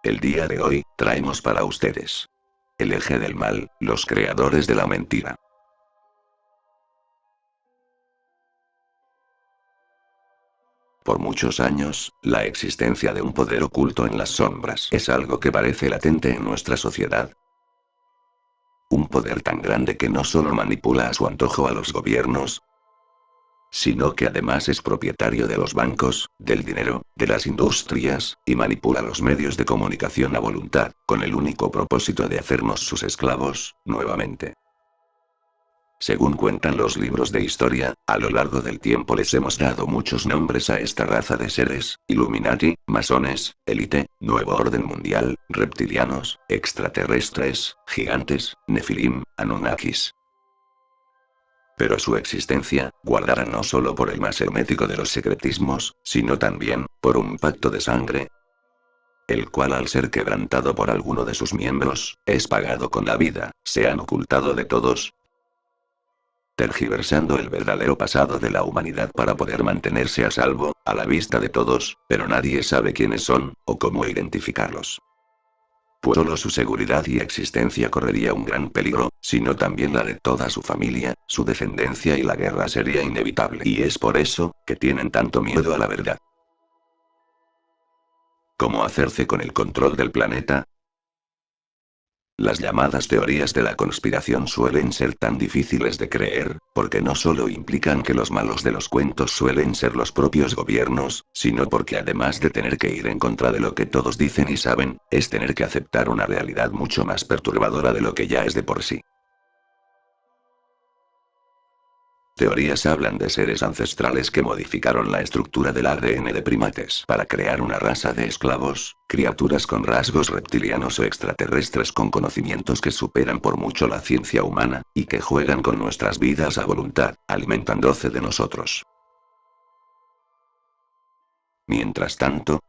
El día de hoy, traemos para ustedes el eje del mal, los creadores de la mentira. Por muchos años, la existencia de un poder oculto en las sombras es algo que parece latente en nuestra sociedad. Un poder tan grande que no solo manipula a su antojo a los gobiernos, sino que además es propietario de los bancos, del dinero, de las industrias, y manipula los medios de comunicación a voluntad, con el único propósito de hacernos sus esclavos, nuevamente. Según cuentan los libros de historia, a lo largo del tiempo les hemos dado muchos nombres a esta raza de seres: Illuminati, masones, élite, nuevo orden mundial, reptilianos, extraterrestres, gigantes, Nefilim, Anunnakis. Pero su existencia, guardada no solo por el más hermético de los secretismos, sino también, por un pacto de sangre, el cual al ser quebrantado por alguno de sus miembros, es pagado con la vida, se han ocultado de todos, tergiversando el verdadero pasado de la humanidad para poder mantenerse a salvo, a la vista de todos, pero nadie sabe quiénes son, o cómo identificarlos. Pues solo su seguridad y existencia correría un gran peligro, sino también la de toda su familia, su descendencia, y la guerra sería inevitable. Y es por eso, que tienen tanto miedo a la verdad. ¿Cómo hacerse con el control del planeta? Las llamadas teorías de la conspiración suelen ser tan difíciles de creer, porque no solo implican que los malos de los cuentos suelen ser los propios gobiernos, sino porque además de tener que ir en contra de lo que todos dicen y saben, es tener que aceptar una realidad mucho más perturbadora de lo que ya es de por sí. Teorías hablan de seres ancestrales que modificaron la estructura del ADN de primates para crear una raza de esclavos, criaturas con rasgos reptilianos o extraterrestres con conocimientos que superan por mucho la ciencia humana, y que juegan con nuestras vidas a voluntad, alimentándose de nosotros. Mientras tanto,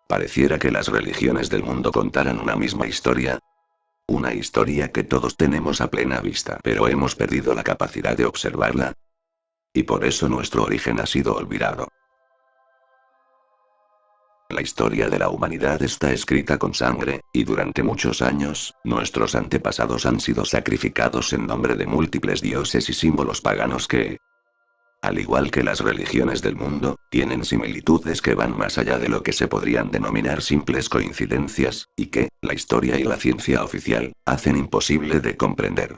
pareciera que las religiones del mundo contaran una misma historia. Una historia que todos tenemos a plena vista, pero hemos perdido la capacidad de observarla. Y por eso nuestro origen ha sido olvidado. La historia de la humanidad está escrita con sangre, y durante muchos años, nuestros antepasados han sido sacrificados en nombre de múltiples dioses y símbolos paganos que, al igual que las religiones del mundo, tienen similitudes que van más allá de lo que se podrían denominar simples coincidencias, y que, la historia y la ciencia oficial, hacen imposible de comprender.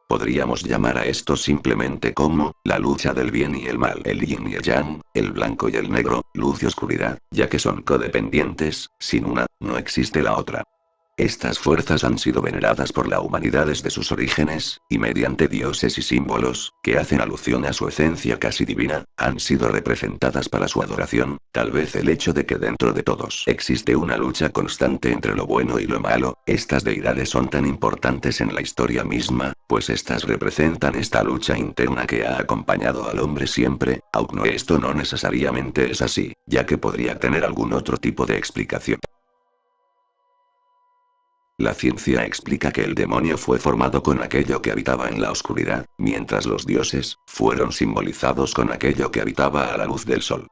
Podríamos llamar a esto simplemente como, la lucha del bien y el mal, el yin y el yang, el blanco y el negro, luz y oscuridad, ya que son codependientes, sin una, no existe la otra. Estas fuerzas han sido veneradas por la humanidad desde sus orígenes, y mediante dioses y símbolos, que hacen alusión a su esencia casi divina, han sido representadas para su adoración. Tal vez el hecho de que dentro de todos existe una lucha constante entre lo bueno y lo malo, estas deidades son tan importantes en la historia misma, pues estas representan esta lucha interna que ha acompañado al hombre siempre, aunque esto no necesariamente es así, ya que podría tener algún otro tipo de explicación. La ciencia explica que el demonio fue formado con aquello que habitaba en la oscuridad, mientras los dioses fueron simbolizados con aquello que habitaba a la luz del sol.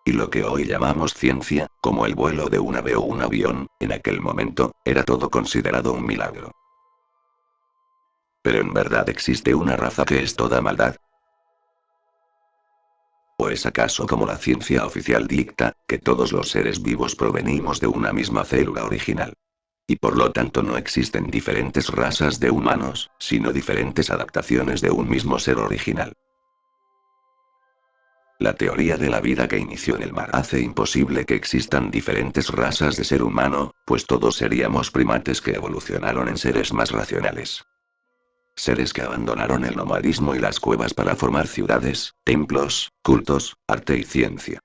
Y lo que hoy llamamos ciencia, como el vuelo de un ave o un avión, en aquel momento, era todo considerado un milagro. Pero en verdad existe una raza que es toda maldad. ¿O es acaso como la ciencia oficial dicta, que todos los seres vivos provenimos de una misma célula original? Y por lo tanto no existen diferentes razas de humanos, sino diferentes adaptaciones de un mismo ser original. La teoría de la vida que inició en el mar hace imposible que existan diferentes razas de ser humano, pues todos seríamos primates que evolucionaron en seres más racionales. Seres que abandonaron el nomadismo y las cuevas para formar ciudades, templos, cultos, arte y ciencia.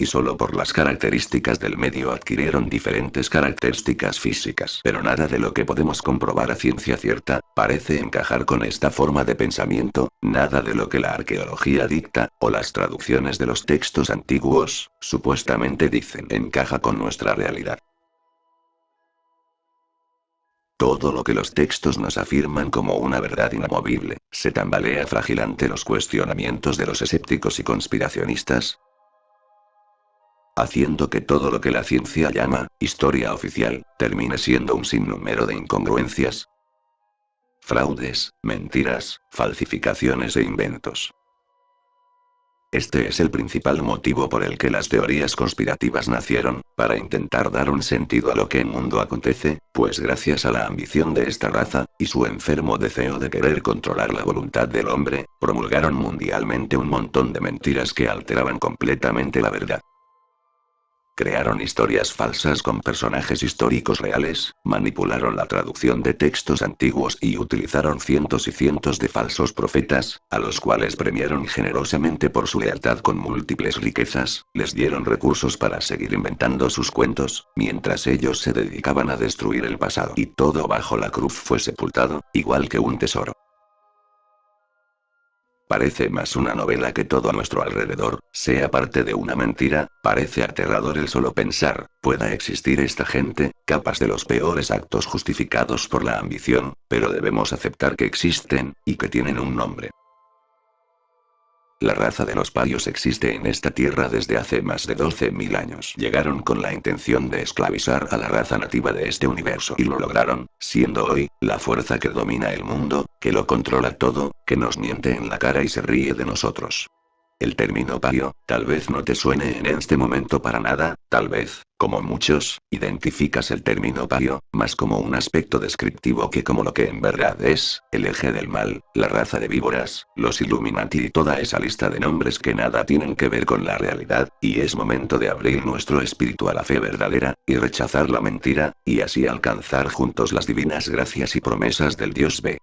Y solo por las características del medio adquirieron diferentes características físicas. Pero nada de lo que podemos comprobar a ciencia cierta, parece encajar con esta forma de pensamiento, nada de lo que la arqueología dicta, o las traducciones de los textos antiguos, supuestamente dicen, encaja con nuestra realidad. Todo lo que los textos nos afirman como una verdad inamovible, se tambalea frágil ante los cuestionamientos de los escépticos y conspiracionistas. haciendo que todo lo que la ciencia llama historia oficial termine siendo un sinnúmero de incongruencias, fraudes, mentiras, falsificaciones e inventos. Este es el principal motivo por el que las teorías conspirativas nacieron, para intentar dar un sentido a lo que en el mundo acontece, pues gracias a la ambición de esta raza, y su enfermo deseo de querer controlar la voluntad del hombre, promulgaron mundialmente un montón de mentiras que alteraban completamente la verdad. Crearon historias falsas con personajes históricos reales, manipularon la traducción de textos antiguos y utilizaron cientos y cientos de falsos profetas, a los cuales premiaron generosamente por su lealtad con múltiples riquezas, les dieron recursos para seguir inventando sus cuentos, mientras ellos se dedicaban a destruir el pasado. Y todo bajo la cruz fue sepultado, igual que un tesoro. Parece más una novela que todo a nuestro alrededor, sea parte de una mentira. Parece aterrador el solo pensar, pueda existir esta gente, capaz de los peores actos justificados por la ambición, pero debemos aceptar que existen, y que tienen un nombre. La raza de los parios existe en esta tierra desde hace más de 12.000 años. Llegaron con la intención de esclavizar a la raza nativa de este universo y lo lograron, siendo hoy, la fuerza que domina el mundo, que lo controla todo, que nos miente en la cara y se ríe de nosotros. El término pario, tal vez no te suene en este momento para nada, tal vez, como muchos, identificas el término pario, más como un aspecto descriptivo que como lo que en verdad es, el eje del mal, la raza de víboras, los Illuminati y toda esa lista de nombres que nada tienen que ver con la realidad, y es momento de abrir nuestro espíritu a la fe verdadera, y rechazar la mentira, y así alcanzar juntos las divinas gracias y promesas del Dios B.